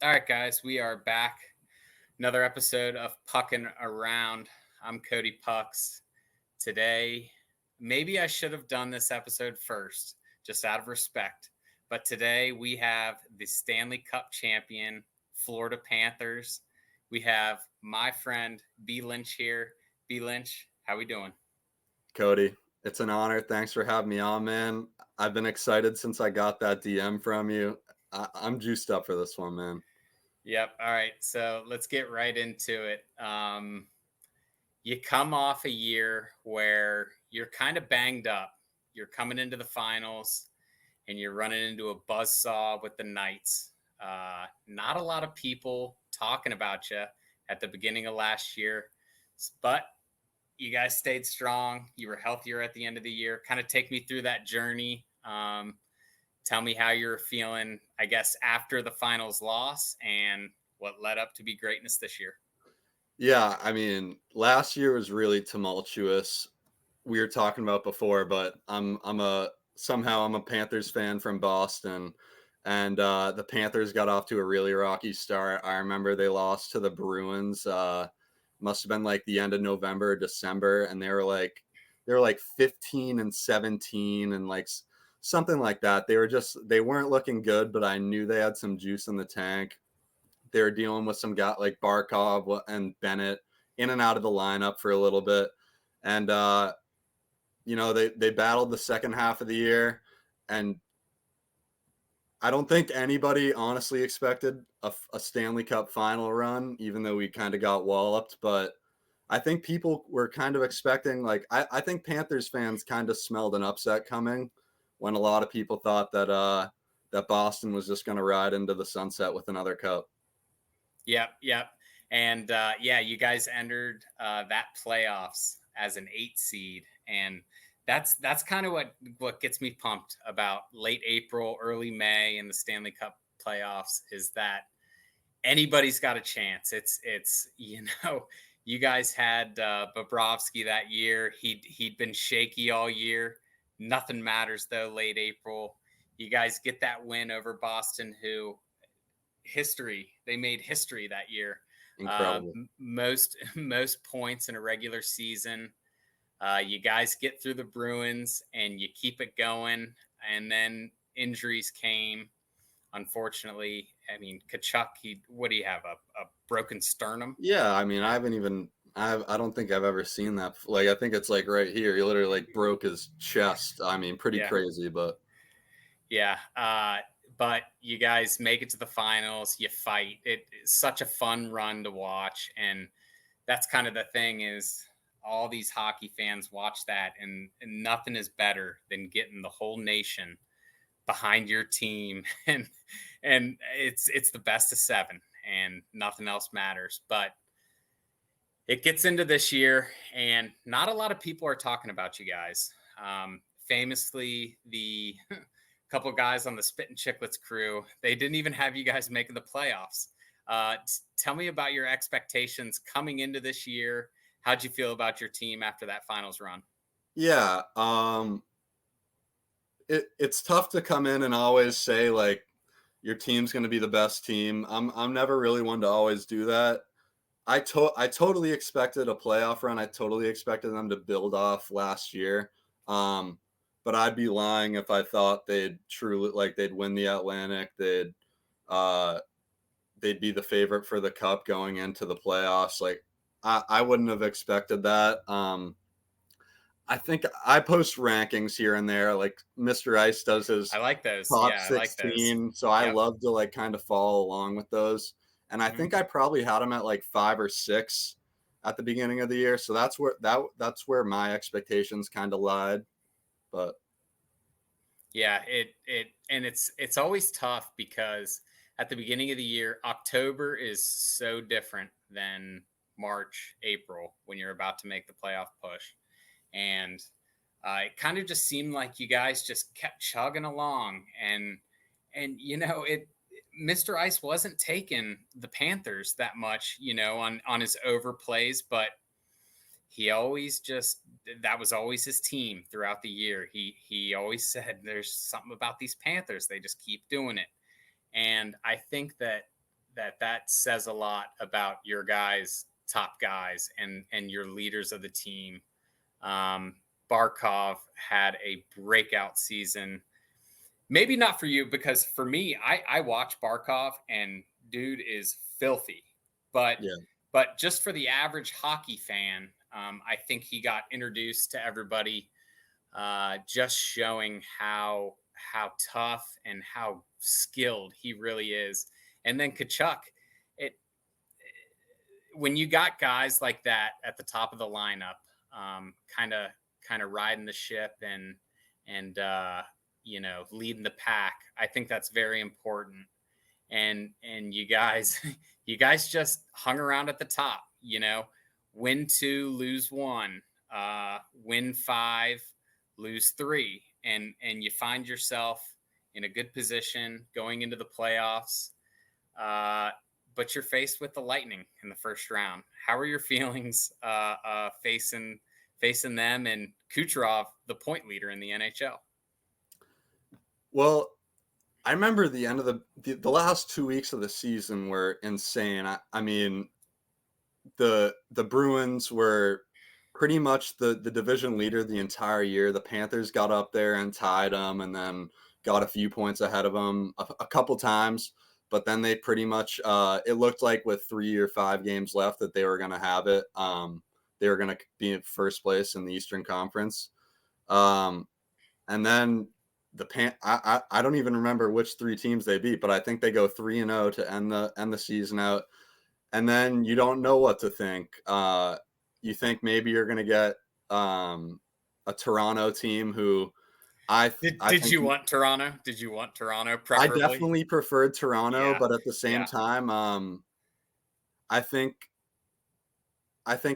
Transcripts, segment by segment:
All right, guys, we are back. Another episode of Puckin Around. I'm Cody Pucks. Today, maybe I should have done this episode first, just out of respect. But today we have the Stanley Cup champion, Florida Panthers. We have my friend Blynch here. Blynch, how we doing? Cody, it's an honor. Thanks for having me on, man. I've been excited since I got that DM from you. I'm juiced up for this one, man. Yep. All right. So let's get right into it. You come off a year where you're kind of banged up. You're coming into the finals and you're running into a buzzsaw with the Knights. Not a lot of people talking about you at the beginning of last year, but you guys stayed strong. You were healthier at the end of the year. Kind of take me through that journey. Tell me how you're feeling, I guess, after the finals loss and what led up to be greatness this year. Yeah, I mean, last year was really tumultuous. We were talking about before, but I'm a Panthers fan from Boston, and the Panthers got off to a really rocky start. I remember they lost to the Bruins. Must have been like the end of November, or December, and they were like 15 and 17 and like something like that. They weren't looking good, but I knew they had some juice in the tank. They were dealing with some guy like Barkov and Bennett in and out of the lineup for a little bit, and they battled the second half of the year, and I don't think anybody honestly expected a Stanley Cup final run, even though we kind of got walloped. But I think people were kind of expecting, like, I think Panthers fans kind of smelled an upset coming when a lot of people thought that Boston was just going to ride into the sunset with another cup. Yep. And you guys entered that playoffs as an 8 seed, and that's kind of what gets me pumped about late April, early May, and the Stanley Cup playoffs is that anybody's got a chance. It's you guys had Bobrovsky that year. He'd been shaky all year. Nothing matters though. Late April, you guys get that win over Boston, who they made history that year. Incredible. Most points in a regular season. You guys get through the Bruins and you keep it going, and then injuries came. Unfortunately, I mean, Kachuk, what do you have? A broken sternum? Yeah, I mean, I don't think I've ever seen that. Like, I think it's like right here. He literally like broke his chest. I mean, pretty Yeah. crazy, but Yeah. But you guys make it to the finals. You fight. It's such a fun run to watch. And that's kind of the thing is all these hockey fans watch that, and nothing is better than getting the whole nation behind your team. And it's the best of 7 and nothing else matters. But it gets into this year and not a lot of people are talking about you guys. Famously, the couple guys on the Spit and Chicklets crew, they didn't even have you guys making the playoffs. Tell me about your expectations coming into this year. How'd you feel about your team after that finals run? yeah, it's tough to come in and always say like your team's going to be the best team. I'm never really one to always do that. I totally expected a playoff run. I totally expected them to build off last year. Um, but I'd be lying if I thought they'd win the Atlantic. Uh they'd be the favorite for the cup going into the playoffs. Like I wouldn't have expected that. I think I post rankings here and there. Like Mr. Ice does I his like those. top Yeah, I like those. 16. So I Yep. love to like kind of follow along with those. And I Mm-hmm. think I probably had them at like 5 or 6 at the beginning of the year. So that's where my expectations kind of lied. But Yeah, it's always tough because at the beginning of the year, October is so different than March, April when you're about to make the playoff push. And it kind of just seemed like you guys just kept chugging along, and it. Mr. Ice wasn't taking the Panthers that much, on his overplays, but he always just that was always his team throughout the year. He always said there's something about these Panthers, they just keep doing it. And I think that that says a lot about your guys, top guys, and your leaders of the team. Barkov had a breakout season. Maybe not for you, because for me, I watch Barkov and dude is filthy. But Yeah. but just for the average hockey fan, I think he got introduced to everybody, just showing how tough and how skilled he really is. And then Kachuk, it when you got guys like that at the top of the lineup, kind of riding the ship and leading the pack. I think that's very important. And you guys, you guys just hung around at the top. Win two, lose one, win five, lose three, and you find yourself in a good position going into the playoffs. Uh, but you're faced with the Lightning in the first round. How are your feelings facing them and Kucherov, the point leader in the NHL? Well, I remember the end of the last 2 weeks of the season were insane. I mean, the Bruins were pretty much the division leader the entire year. The Panthers got up there and tied them, and then got a few points ahead of them a couple times. But then they pretty much it looked like with 3 or 5 games left that they were going to have it. They were going to be in first place in the Eastern Conference. And then I don't even remember which 3 teams they beat, but I think they go 3-0 to end the season out. And then you don't know what to think. You think maybe you're going to get a Toronto team who I Did think you want Toronto? Did you want Toronto I preferably? definitely preferred Toronto, Yeah, but at the same yeah, time, I think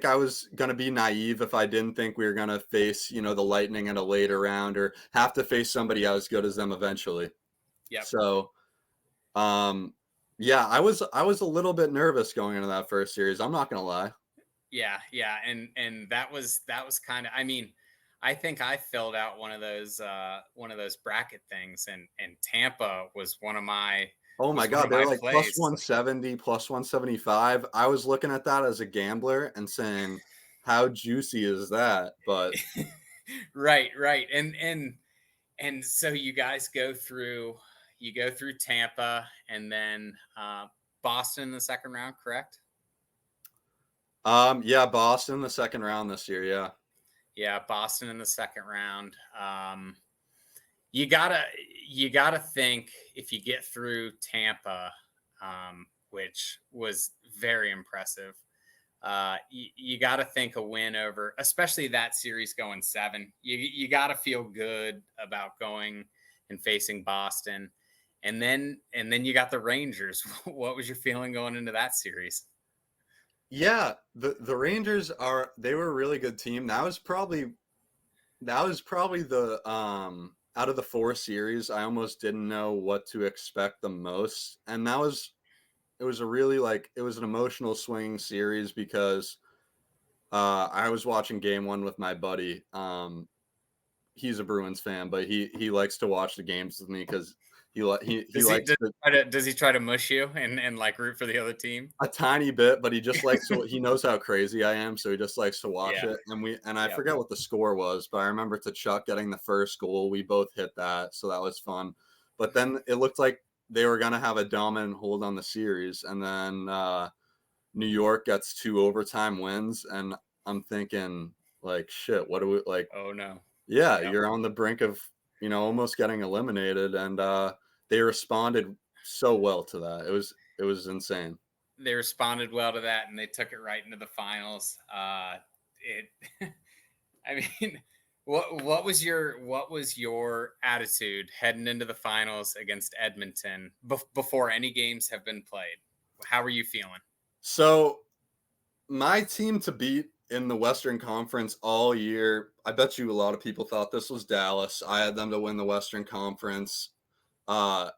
I was gonna be naive if I didn't think we were gonna face, the Lightning in a later round or have to face somebody as good as them eventually. yep. So, um, yeah, I was a little bit nervous going into that first series. I'm not gonna lie. Yeah, yeah, and that was kind of. I mean, I think I filled out one of those bracket things, and Tampa was Oh my was one God, of they're my like plus plays. 170, plus 175. I was looking at that as a gambler and saying, how juicy is that? But Right, right, and so you go through Tampa, and then Boston in the second round, correct? yeah, Boston the second round this year. Yeah. Yeah, Boston in the second round. You gotta you gotta think, if you get through Tampa, which was very impressive. You got to think a win over, especially that series going seven. You got to feel good about going and facing Boston, and then you got the Rangers. What was your feeling going into that series? Yeah, the Rangers they were a really good team. That was probably the out of the 4 series, I almost didn't know what to expect the most. And it was a really it was an emotional swinging series because I was watching game 1 with my buddy. He's a Bruins fan, but he likes to watch the games with me because he Does he likes does to he try to, does he try to mush you and like root for the other team? a tiny bit, but he just likes to he knows how crazy I am, so he just likes to watch Yeah, it. And I yeah. forget what the score was, but I remember Chuck getting the first goal. We both hit that, so that was fun. But then it looked like they were gonna have a dominant hold on the series, and then New York gets 2 overtime wins, and I'm thinking like, shit, what do we like? Oh no. Yeah, Yep. you're on the brink of almost getting eliminated, and they responded so well to that. It was insane. They responded well to that, and they took it right into the finals. It I mean, what was your attitude heading into the finals against Edmonton before any games have been played? How are you feeling? So my team to beat in the Western Conference all year, I bet you a lot of people thought this was Dallas. I had them to win the Western Conference. Uh,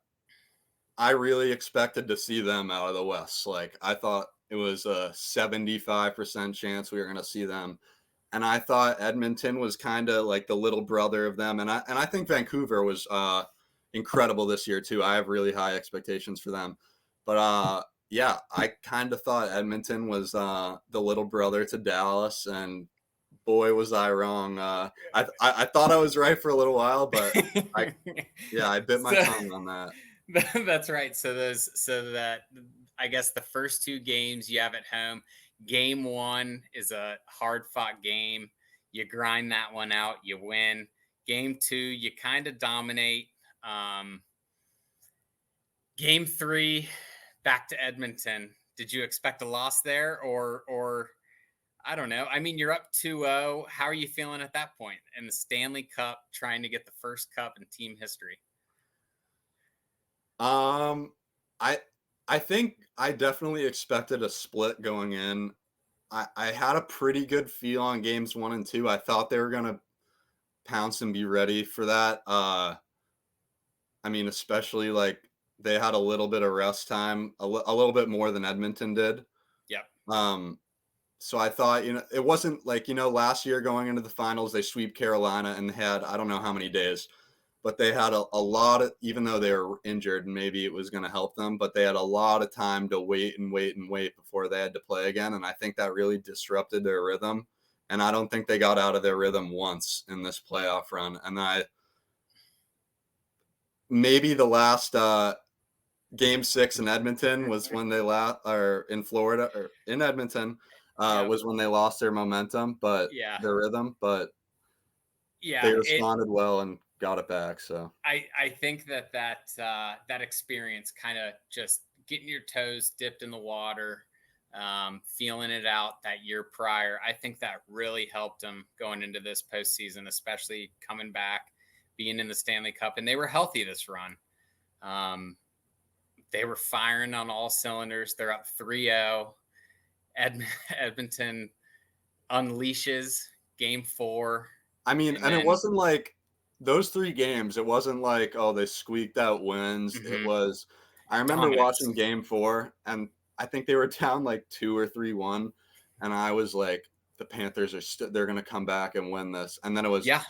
I really expected to see them out of the West. Like I thought it was a 75% chance we were going to see them. And I thought Edmonton was kind of like the little brother of them. And I think Vancouver was incredible this year too. I have really high expectations for them. But Yeah, I kind of thought Edmonton was the little brother to Dallas, and boy was I wrong. I thought I was right for a little while, but I yeah, I bit my So tongue on that. that's right. So that I guess the first two games you have at home, game one is a hard fought game. You grind that one out, you win. Game two, you kind of dominate. Um, Game three, back to Edmonton. Did you expect a loss there, or I don't know. I mean, you're up 2-0. How are you feeling at that point in the Stanley Cup, trying to get the first cup in team history? Um, I I think I definitely expected a split going in. I had a pretty good feel on games 1 and 2. I thought they were gonna pounce and be ready for that. I mean, especially like they had a little bit of rest time, a little bit more than Edmonton did. Yep. Um, so I thought, it wasn't like, last year going into the finals, they sweep Carolina and had, I don't know how many days, but they had a lot of, even though they were injured and maybe it was going to help them, but they had a lot of time to wait and wait and wait before they had to play again. And I think that really disrupted their rhythm. And I don't think they got out of their rhythm once in this playoff run. And maybe the last game 6 in Edmonton was when they or in Florida or in Edmonton Yep. was when they lost their momentum, but Yeah. their rhythm, but they Yeah. responded well and got it back. So I think that experience, kind of just getting your toes dipped in the water, feeling it out that year prior, I think that really helped them going into this postseason, especially coming back, being in the Stanley Cup, and they were healthy this run. Um, they were firing on all cylinders. They're up 3-0. Edmonton unleashes game four, I mean, and and it then wasn't like those 3 games, it wasn't like, oh, they squeaked out wins. It mhm, was I remember dominance. watching game 4 and I think they were down like 2 or 3-1 and I was like the Panthers are they're going to come back and win this. And then it was Yeah.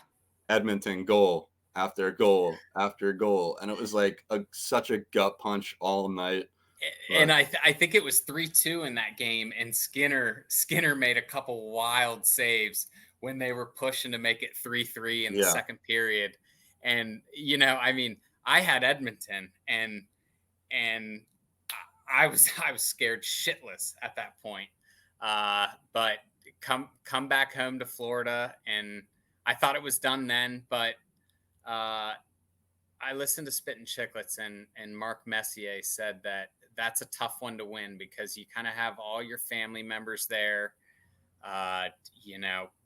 Edmonton goal after goal after goal and it was like such a gut punch all night. And But I think it was 3-2 in that game, and Skinner made a couple wild saves when they were pushing to make it 3-3 in the yeah. second period. And I mean, I had Edmonton, and I was scared shitless at that point. But come back home to Florida, and I thought it was done then, but uh, I listened to Spit and Chicklets, and Mark Messier said that that's a tough one to win because you kind of have all your family members there.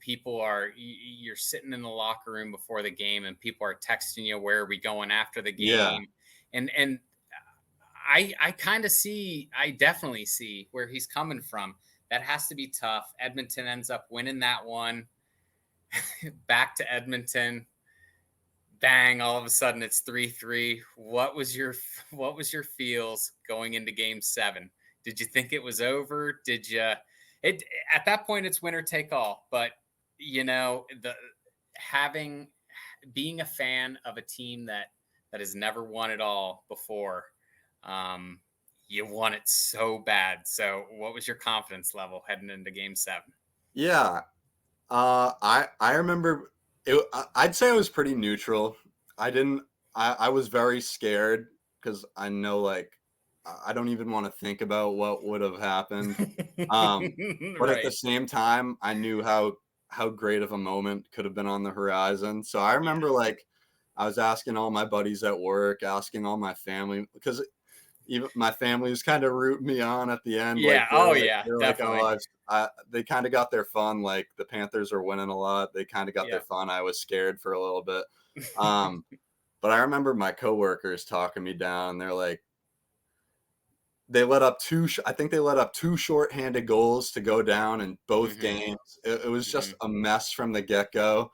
People you're sitting in the locker room before the game, and people are texting you, "Where are we going after the Yeah. game?" And I definitely see where he's coming from. That has to be tough. Edmonton ends up winning that one. Back to Edmonton, bang, all of a sudden it's 3-3. What was your feels going into game 7? Did you think it was over? Did you it At that point it's winner take all, but the having being a fan of a team that has never won it all before, um you want it so bad. So what was your confidence level heading into game 7? Yeah. I remember I'd say I was pretty neutral. I didn't I was very scared because I know like I don't even want to think about what would have happened. Um, but at the Right. same time, I knew how great of a moment could have been on the horizon. So I Yeah. remember like I was asking all my buddies at work, asking all my family because even my family was kind of rooting me on at the end. Like Yeah. Oh yeah, they're like, oh, definitely. they kind of got their fun. Like the Panthers were winning a lot. They kind of got their Yeah. fun. I was scared for a little bit. Um, but I remember my coworkers talking me down. They're like, they let up I think they let up 2 shorthanded goals to go down in both Hmm. games. It was just Hmm. a mess from the get go.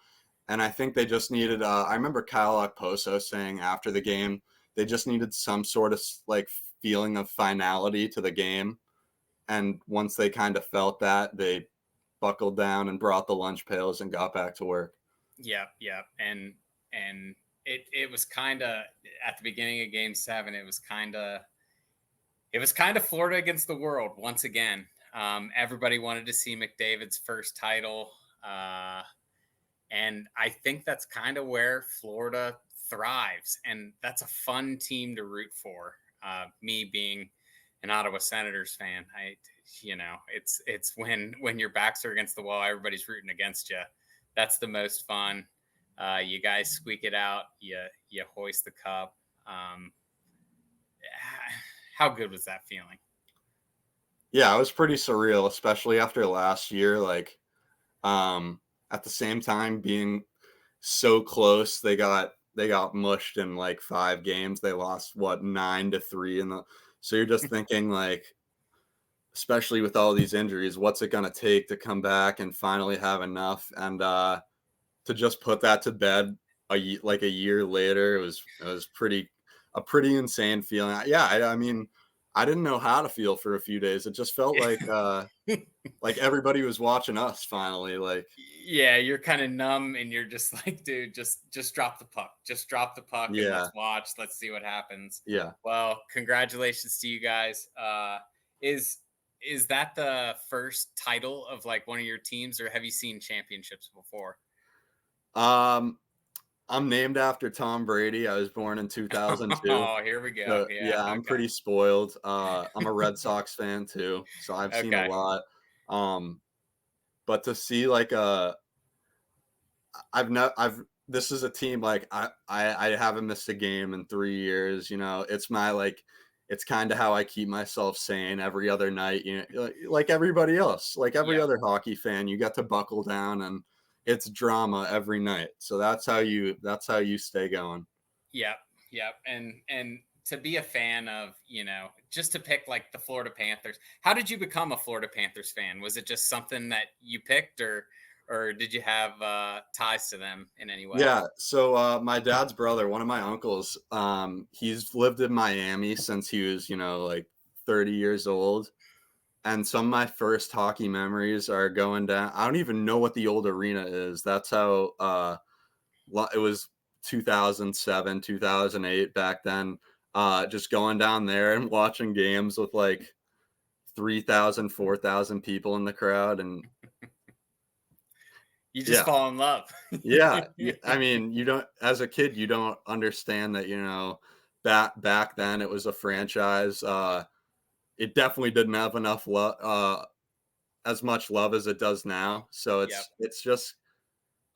And I think they just needed, I remember Kyle Okposo saying after the game, they just needed some sort of like feeling of finality to the game. And once they kind of felt that, they buckled down and brought the lunch pails and got back to work. Yeah. Yeah. And it was kind of at the beginning of game 7. It was kind of It was kind of Florida against the world once again. Everybody wanted to see McDavid's first title. And I think that's kind of where Florida thrives. And that's a fun team to root for. Me being an Ottawa Senators fan, it's when your backs are against the wall, everybody's rooting against you. That's the most fun. You guys squeak it out. You hoist the cup. How good was that feeling? Yeah, it was pretty surreal, especially after last year. Like, at the same time, being so close, they got mushed in like 5 games. They lost what 9-3 in the. So you're just thinking like, especially with all these injuries, what's it gonna take to come back and finally have enough? And to just put that to bed like a year later, it was pretty insane feeling. Yeah, I mean, I didn't know how to feel for a few days. It just felt like everybody was watching us finally. Like, Yeah, you're kind of numb and you're just like, dude, just drop the puck. Just drop the puck and yeah, let's watch. Let's see what happens. yeah. Well, congratulations to you guys. Is is that the first title of like one of your teams, or have you seen championships before? Um, I'm named after Tom Brady. I was born in 2002. Oh, here we go. So Yeah. yeah, I'm pretty spoiled. I'm a Red Sox fan too, so I've seen a Okay. lot. Um, but to see like I've not I've this is a team like I haven't missed a game in 3 years. It's my like it's kind of how I keep myself sane every other night. Like everybody else, like every Yep. other hockey fan, you get to buckle down and it's drama every night. So that's how you stay going. Yep, yep. And to be a fan of, just to pick like the Florida Panthers. How did you become a Florida Panthers fan? Was it just something that you picked, or did you have ties to them in any way? Yeah, so my dad's brother, one of my uncles, he's lived in Miami since he was, like 30 years old. And some of my first hockey memories are going down. I don't even know what the old arena is. That's how it was 2007, 2008 back then. Just going down there and watching games with like 3,000, 4,000 people in the crowd. And You just yeah, fall in love. yeah. I mean, you don't, as a kid, you don't understand that, back then it was a franchise. It definitely didn't have enough love, as much love as it does now. So Yep. it's just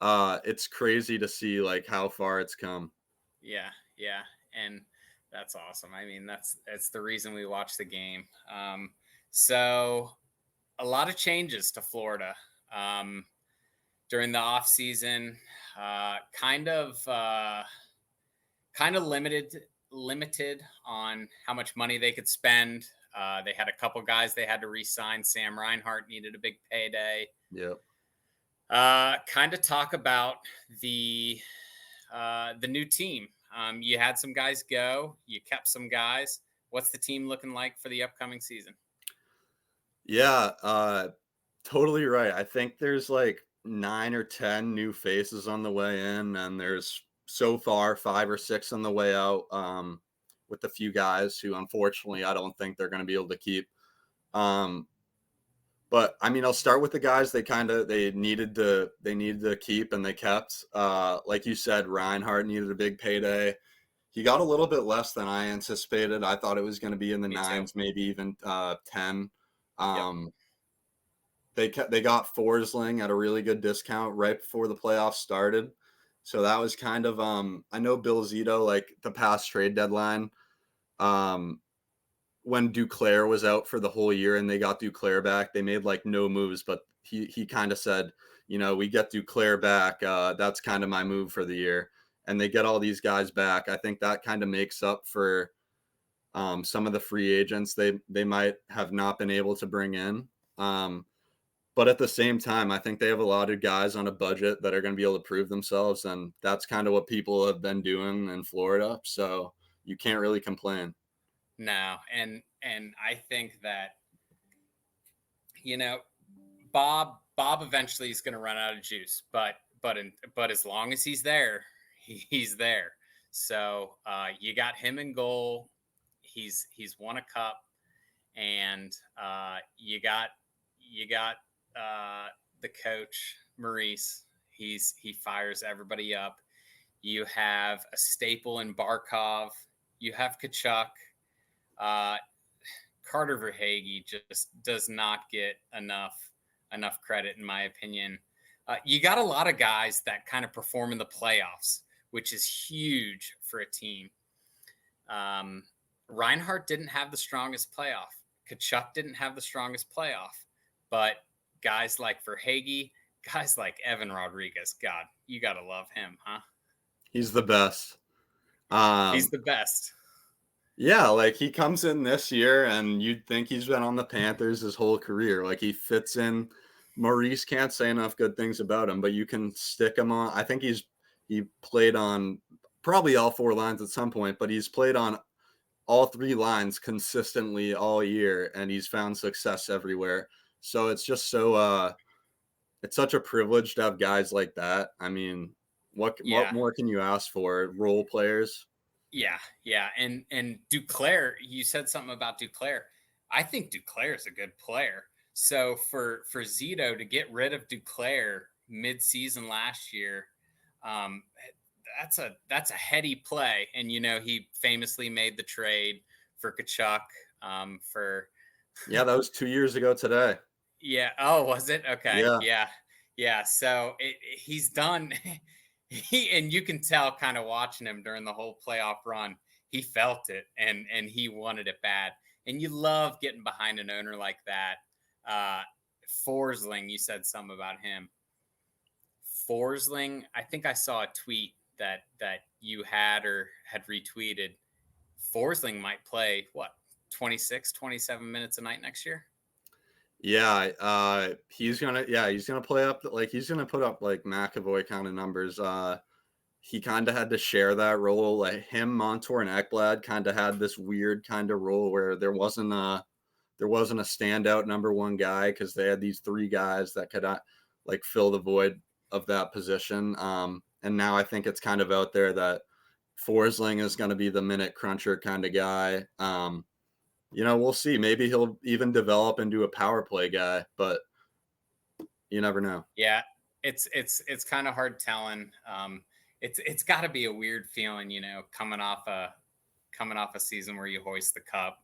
it's crazy to see like how far it's come. Yeah, yeah. And that's awesome. I mean, that's the reason we watch the game. So a lot of changes to Florida. During the off season, kind of limited on how much money they could spend. They had a couple guys they had to re-sign. Sam Reinhart needed a big payday. Yep. Kind of talk about the new team. You had some guys go. You kept some guys. What's the team looking like for the upcoming season? Yeah, totally right. I think there's like 9 or 10 new faces on the way in, and there's so far 5 or 6 on the way out. With a few guys who unfortunately I don't think they're going to be able to keep. Um, but I mean, I'll start with the guys they needed to keep and they kept. Like you said, Reinhardt needed a big payday. He got a little bit less than I anticipated. I thought it was going to be in the Me too. nines, maybe even 10. Yep. Um, they got Forsling at a really good discount right before the playoffs started. So that was kind of I know Bill Zito, like the past trade deadline, um when Duclair was out for the whole year and they got Duclair back, they made like no moves, but he kind of said, we get Duclair back, that's kind of my move for the year. And they get all these guys back. I think that kind of makes up for some of the free agents they might have not been able to bring in. Um, but at the same time, I think they have a lot of guys on a budget that are going to be able to prove themselves, and that's kind of what people have been doing in Florida. So you can't really complain. No, and I think that you know Bob eventually is going to run out of juice, but as long as he's there, he's there. So you got him in goal. He's won a cup. and you got the coach Maurice. He fires everybody up. You have a staple in Barkov. You have Kachuk. Uh, Carter Verhaeghe just does not get enough credit, in my opinion. You got a lot of guys that kind of perform in the playoffs, which is huge for a team. Reinhart didn't have the strongest playoff. Kachuk didn't have the strongest playoff. But guys like Verhaeghe, guys like Evan Rodriguez, God, you got to love him, huh? He's the best. He's the best. Yeah, like he comes in this year and you'd think he's been on the Panthers his whole career. Like he fits in. Maurice can't say enough good things about him, but you can stick him on. I think he played on probably all 4 lines at some point, but he's played on all 3 lines consistently all year and he's found success everywhere. So it's just it's such a privilege to have guys like that. I mean, what more can you ask for? Role players. Yeah. And Duclair, you said something about Duclair. I think Duclair is a good player. So for Zito to get rid of Duclair mid-season last year, that's a heady play. And he famously made the trade for Kachuk. Yeah, that was 2 years ago today. Yeah. Oh, was it? Okay. Yeah. Yeah. So he's done. And you can tell kind of watching him during the whole playoff run, he felt it and he wanted it bad. And you love getting behind an owner like that. Forsling, you said something about him. Forsling, I think I saw a tweet that you had retweeted. Forsling might play 26, 27 minutes a night next year. Yeah, he's gonna play up he's gonna put up like McAvoy kind of numbers. He kind of had to share that role. Like him, Montour, and Ekblad kind of had this weird kind of role where there wasn't a standout number 1 guy because they had these 3 guys that could like fill the void of that position. And now I think it's kind of out there that Forsling is going to be the minute cruncher kind of guy. We'll see. Maybe he'll even develop into a power play guy, but you never know. Yeah, it's kind of hard telling. It's got to be a weird feeling, coming off a season where you hoist the cup.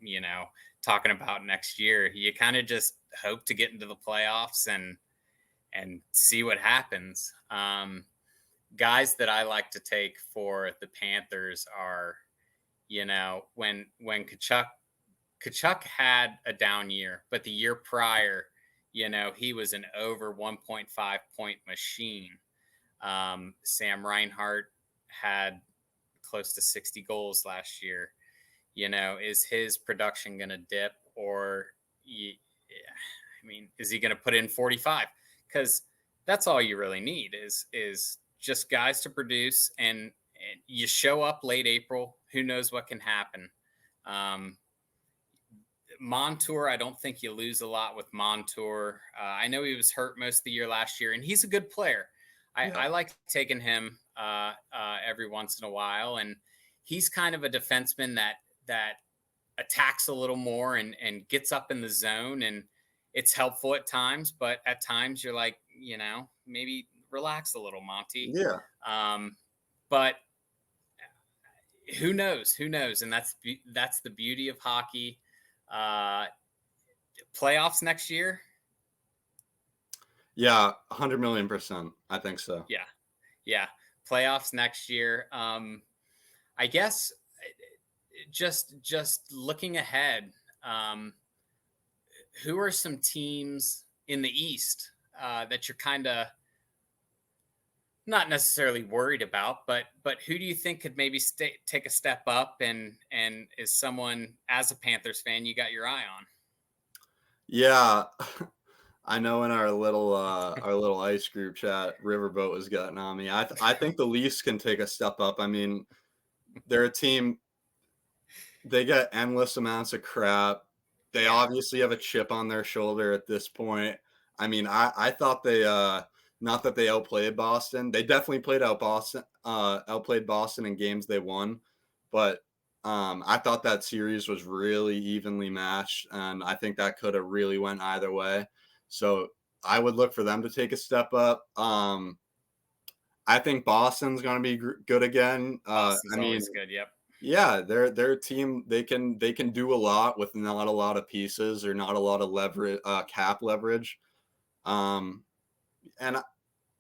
Talking about next year, you kind of just hope to get into the playoffs and see what happens. Guys that I like to take for the Panthers are, when Kachuk had a down year, but the year prior, he was an over 1.5 point machine. Sam Reinhart had close to 60 goals last year. Is his production going to dip or, is he going to put in 45? Because that's all you really need is just guys to produce and you show up late April, who knows what can happen. Montour, I don't think you lose a lot with Montour. I know he was hurt most of the year last year, and he's a good player. I like taking him every once in a while, and he's kind of a defenseman that attacks a little more and gets up in the zone, and it's helpful at times, but at times you're like, maybe relax a little, Monty. Yeah. But who knows? And that's the beauty of hockey. Playoffs next year. Yeah, 100 million%. I think so. Yeah. Playoffs next year. I guess just looking ahead, who are some teams in the East that you're kind of not necessarily worried about, but who do you think could maybe take a step up and is someone, as a Panthers fan, you got your eye on? Yeah, I know in our little ice group chat, Riverboat was getting on me. I think the Leafs can take a step up. I mean, they're a team. They get endless amounts of crap. They obviously have a chip on their shoulder at this point. I mean, I thought they not that they outplayed Boston. They definitely outplayed Boston in games they won, but I thought that series was really evenly matched, and I think that could have really went either way. So I would look for them to take a step up. I think Boston's going to be good again. Boston's I always mean, good. Yep. yeah, their team they can do a lot with not a lot of pieces or not a lot of leverage, cap leverage. Um, and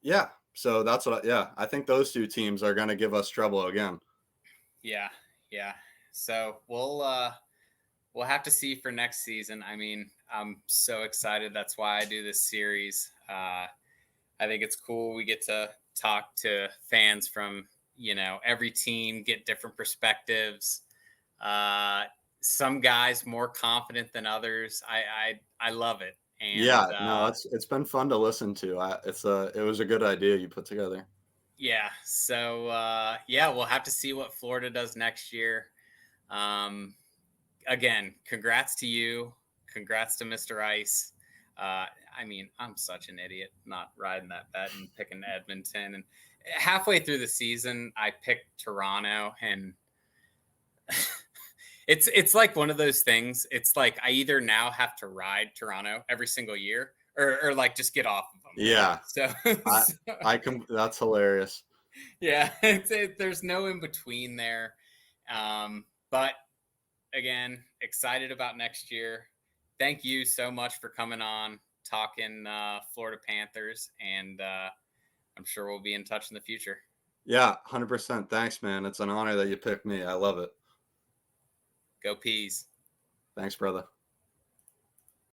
yeah, so that's what. Yeah, I think those two teams are going to give us trouble again. Yeah. Yeah. So we'll have to see for next season. I mean, I'm so excited. That's why I do this series. I think it's cool. We get to talk to fans from, every team, get different perspectives. Uh, some guys more confident than others. I love it. And Yeah, no, it's been fun to listen to. It was a good idea you put together. yeah, so yeah, we'll have to see what Florida does next year. Um, Again, congrats to you. Congrats to Mr. Ice. I mean, I'm such an idiot not riding that bet and picking Edmonton. And halfway through the season, I picked Toronto, and it's like one of those things. It's like I either now have to ride Toronto every single year, or like just get off of them. Yeah, So, I so I can. That's hilarious. yeah, there's no in between there. But again, excited about next year. Thank you so much for coming on, talking Florida Panthers, and I'm sure we'll be in touch in the future. Yeah, 100%. Thanks, man. It's an honor that you picked me. I love it. Go Peas. Thanks, brother.